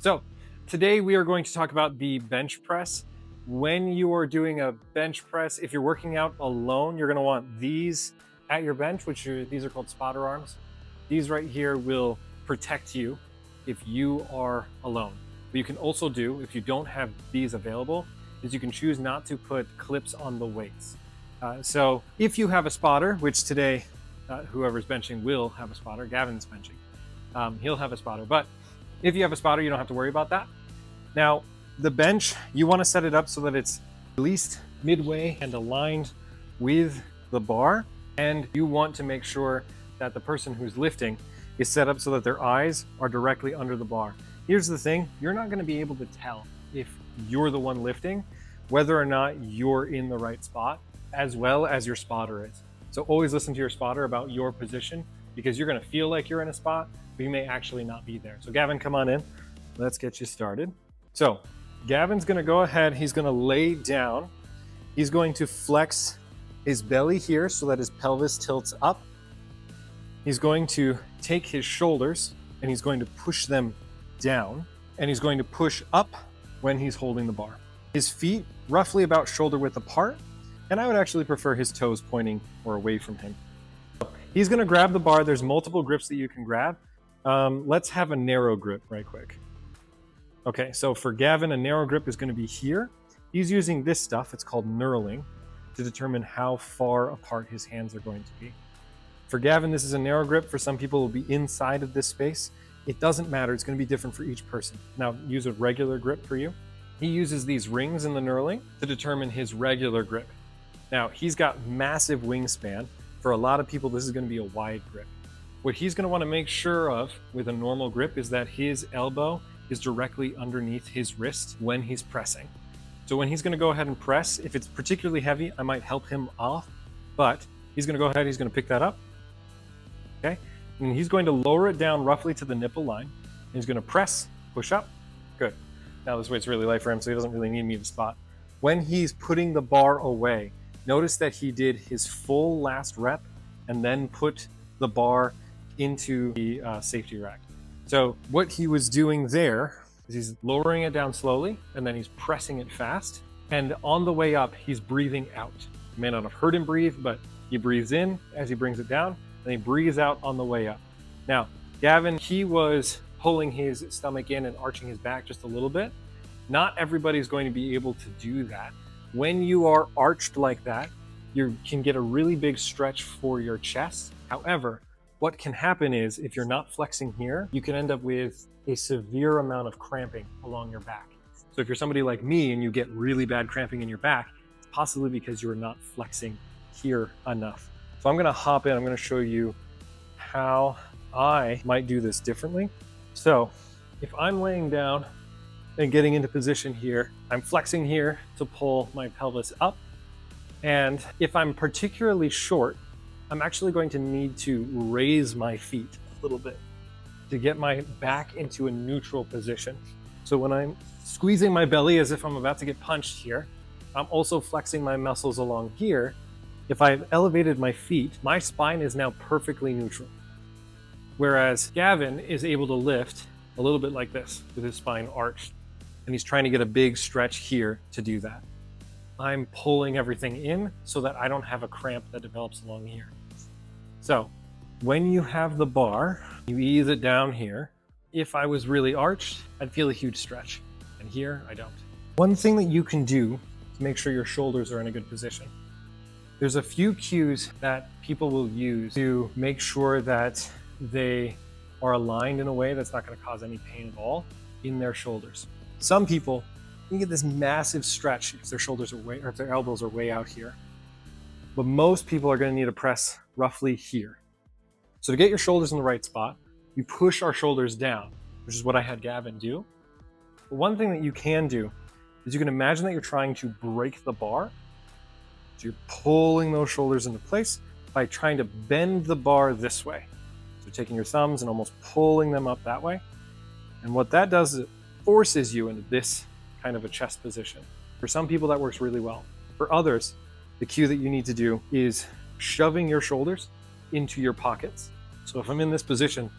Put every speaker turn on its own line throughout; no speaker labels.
So today we are going to talk about the bench press. When you are doing a bench press, if you're working out alone, you're going to want these at your bench, these are called spotter arms. These right here will protect you if you are alone. What you can also do, if you don't have these available, is you can choose not to put clips on the weights. So if you have a spotter, which today whoever's benching will have a spotter, Gavin's benching, he'll have a spotter, but if you have a spotter, you don't have to worry about that. Now, the bench, you want to set it up so that it's at least midway and aligned with the bar. And you want to make sure that the person who's lifting is set up so that their eyes are directly under the bar. Here's the thing, you're not going to be able to tell if you're the one lifting, whether or not you're in the right spot, as well as your spotter is. So always listen to your spotter about your position, because you're going to feel like you're in a spot, but you may actually not be there. So Gavin, come on in. Let's get you started. So Gavin's going to go ahead. He's going to lay down. He's going to flex his belly here so that his pelvis tilts up. He's going to take his shoulders and he's going to push them down, and he's going to push up when he's holding the bar. His feet roughly about shoulder width apart, and I would actually prefer his toes pointing or away from him. He's going to grab the bar. There's multiple grips that you can grab. Let's have a narrow grip right quick. Okay, so for Gavin, a narrow grip is going to be here. He's using this stuff, it's called knurling, to determine how far apart his hands are going to be. For Gavin, this is a narrow grip. For some people, it will be inside of this space. It doesn't matter, it's going to be different for each person. Now, use a regular grip for you. He uses these rings in the knurling to determine his regular grip. Now, he's got massive wingspan. For a lot of people, this is going to be a wide grip. What he's going to want to make sure of with a normal grip is that his elbow is directly underneath his wrist when he's pressing. So when he's going to go ahead and press, if it's particularly heavy, I might help him off, but he's going to go ahead, he's going to pick that up. Okay, and he's going to lower it down roughly to the nipple line. And he's going to press, push up. Good. Now this weight's really light for him, so he doesn't really need me to spot. When he's putting the bar away, notice that he did his full last rep and then put the bar into the safety rack. So what he was doing there is he's lowering it down slowly and then he's pressing it fast. And on the way up, he's breathing out. You may not have heard him breathe, but he breathes in as he brings it down and he breathes out on the way up. Now, Gavin, he was pulling his stomach in and arching his back just a little bit. Not everybody's going to be able to do that. When you are arched like that, you can get a really big stretch for your chest. However, what can happen is if you're not flexing here, you can end up with a severe amount of cramping along your back. So if you're somebody like me and you get really bad cramping in your back, it's possibly because you're not flexing here enough. So I'm going to hop in. I'm going to show you how I might do this differently. So if I'm laying down and getting into position here, I'm flexing here to pull my pelvis up. And if I'm particularly short, I'm actually going to need to raise my feet a little bit to get my back into a neutral position. So when I'm squeezing my belly as if I'm about to get punched here, I'm also flexing my muscles along here. If I've elevated my feet, my spine is now perfectly neutral. Whereas Gavin is able to lift a little bit like this with his spine arched. And he's trying to get a big stretch here to do that. I'm pulling everything in so that I don't have a cramp that develops along here. So when you have the bar, you ease it down here. If I was really arched, I'd feel a huge stretch. And here, I don't. One thing that you can do to make sure your shoulders are in a good position. There's a few cues that people will use to make sure that they are aligned in a way that's not going to cause any pain at all in their shoulders. Some people can get this massive stretch if their shoulders are way, or if their elbows are way out here. But most people are going to need to press roughly here. So to get your shoulders in the right spot, you push our shoulders down, which is what I had Gavin do. But one thing that you can do is you can imagine that you're trying to break the bar. So you're pulling those shoulders into place by trying to bend the bar this way. So taking your thumbs and almost pulling them up that way. And what that does is it forces you into this kind of a chest position. For some people that works really well. For others, the cue that you need to do is shoving your shoulders into your pockets. So if I'm in this position,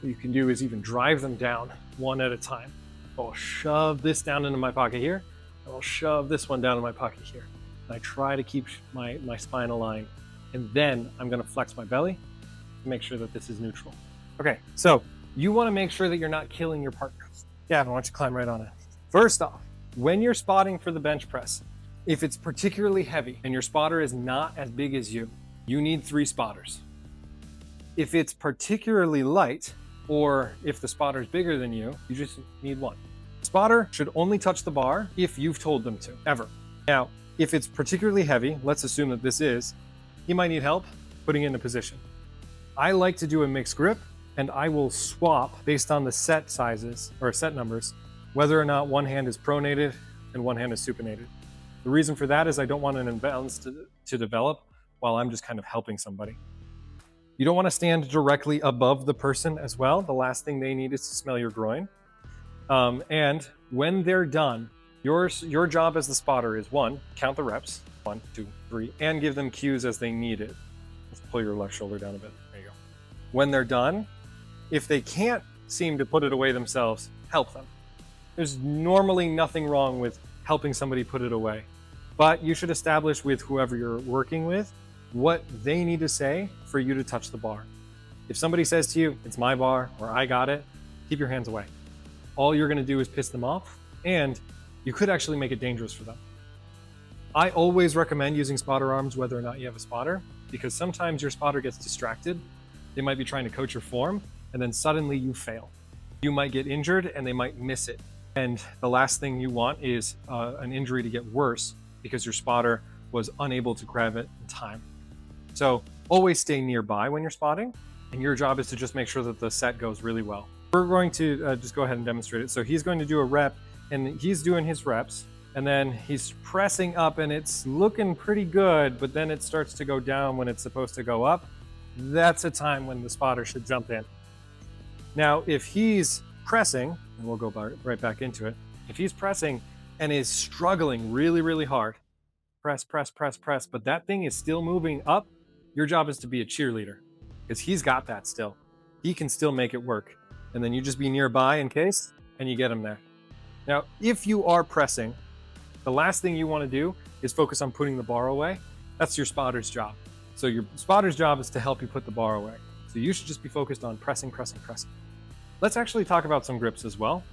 what you can do is even drive them down one at a time. I'll shove this down into my pocket here. I'll shove this one down in my pocket here. And I try to keep my spine aligned. And then I'm gonna flex my belly to make sure that this is neutral. Okay, so you wanna make sure that you're not killing your partner. Gavin, why don't you climb right on it? First off, when you're spotting for the bench press, if it's particularly heavy and your spotter is not as big as you need 3 spotters. If it's particularly light, or if the spotter is bigger than you just need 1. Spotter should only touch the bar if you've told them to, ever. Now, if it's particularly heavy, let's assume that this is, he might need help putting it into position. I like to do a mixed grip, and I will swap based on the set sizes or set numbers, whether or not one hand is pronated and one hand is supinated. The reason for that is I don't want an imbalance to develop while I'm just kind of helping somebody. You don't want to stand directly above the person as well. The last thing they need is to smell your groin. And when they're done, your job as the spotter is 1, count the reps, 1, 2, 3, and give them cues as they need it. Let's pull your left shoulder down a bit. There you go. When they're done, if they can't seem to put it away themselves, help them. There's normally nothing wrong with helping somebody put it away, but you should establish with whoever you're working with what they need to say for you to touch the bar. If somebody says to you, it's my bar, or I got it, keep your hands away. All you're gonna do is piss them off, and you could actually make it dangerous for them. I always recommend using spotter arms whether or not you have a spotter, because sometimes your spotter gets distracted. They might be trying to coach your form, and then suddenly you fail. You might get injured and they might miss it. And the last thing you want is an injury to get worse because your spotter was unable to grab it in time. So always stay nearby when you're spotting, and your job is to just make sure that the set goes really well. We're going to just go ahead and demonstrate it. So he's going to do a rep, and he's doing his reps, and then he's pressing up, and it's looking pretty good, but then it starts to go down when it's supposed to go up. That's a time when the spotter should jump in. Now, if he's pressing, and we'll go right back into it, if he's pressing and is struggling really, really hard, press, press, press, press, but that thing is still moving up, your job is to be a cheerleader, because he's got that still. He can still make it work. And then you just be nearby in case, and you get him there. Now, if you are pressing, the last thing you want to do is focus on putting the bar away. That's your spotter's job. So your spotter's job is to help you put the bar away. So you should just be focused on pressing, pressing, pressing. Let's actually talk about some grips as well.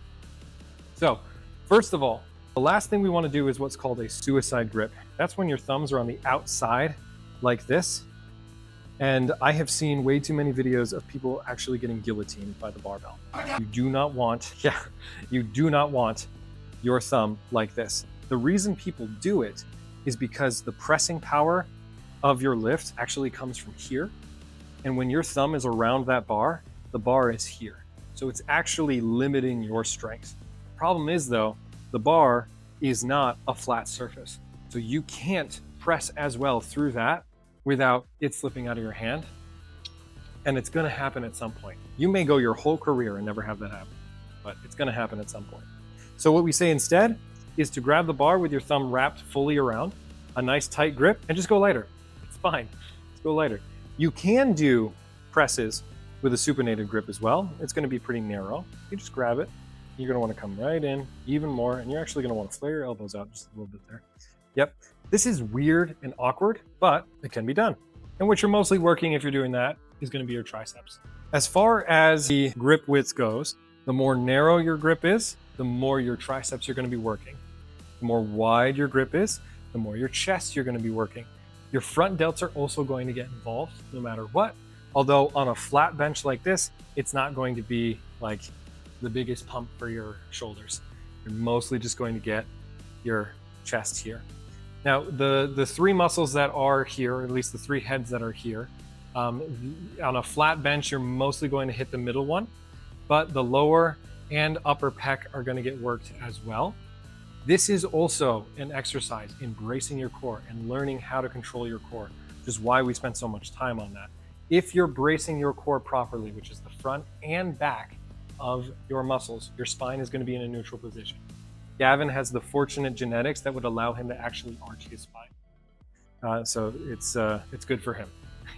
So first of all, the last thing we want to do is what's called a suicide grip. That's when your thumbs are on the outside like this. And I have seen way too many videos of people actually getting guillotined by the barbell. You do not want, you do not want your thumb like this. The reason people do it is because the pressing power of your lift actually comes from here. And when your thumb is around that bar, the bar is here. So it's actually limiting your strength. Problem is though, the bar is not a flat surface. So you can't press as well through that without it slipping out of your hand. And it's gonna happen at some point. You may go your whole career and never have that happen, but it's gonna happen at some point. So what we say instead is to grab the bar with your thumb wrapped fully around, a nice tight grip, and just go lighter. It's fine, just go lighter. You can do presses with a supinated grip as well. It's gonna be pretty narrow. You just grab it. You're gonna wanna come right in even more, and you're actually gonna wanna flare your elbows out just a little bit there. Yep, this is weird and awkward, but it can be done. And what you're mostly working if you're doing that is gonna be your triceps. As far as the grip width goes, the more narrow your grip is, the more your triceps are gonna be working. The more wide your grip is, the more your chest you're gonna be working. Your front delts are also going to get involved no matter what. Although on a flat bench like this, it's not going to be like the biggest pump for your shoulders. You're mostly just going to get your chest here. Now, the 3 muscles that are here, or at least the 3 heads that are here, on a flat bench, you're mostly going to hit the middle one, but the lower and upper pec are going to get worked as well. This is also an exercise in bracing your core and learning how to control your core, which is why we spend so much time on that. If you're bracing your core properly, which is the front and back of your muscles, your spine is going to be in a neutral position. Gavin has the fortunate genetics that would allow him to actually arch his spine. So it's good for him.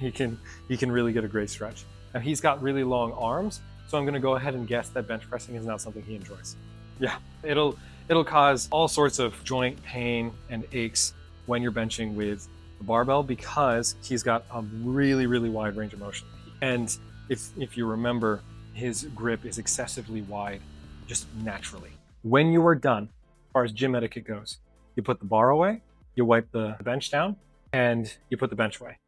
He can really get a great stretch. Now he's got really long arms, so I'm going to go ahead and guess that bench pressing is not something he enjoys. Yeah, it'll cause all sorts of joint pain and aches when you're benching with the barbell because he's got a really wide range of motion. And if you remember, his grip is excessively wide just naturally. When you are done, as far as gym etiquette goes, you put the bar away, you wipe the bench down, and you put the bench away.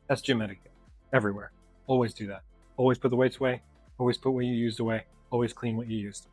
That's gym etiquette everywhere. Always do that. Always put the weights away, always put what you used away, always clean what you used.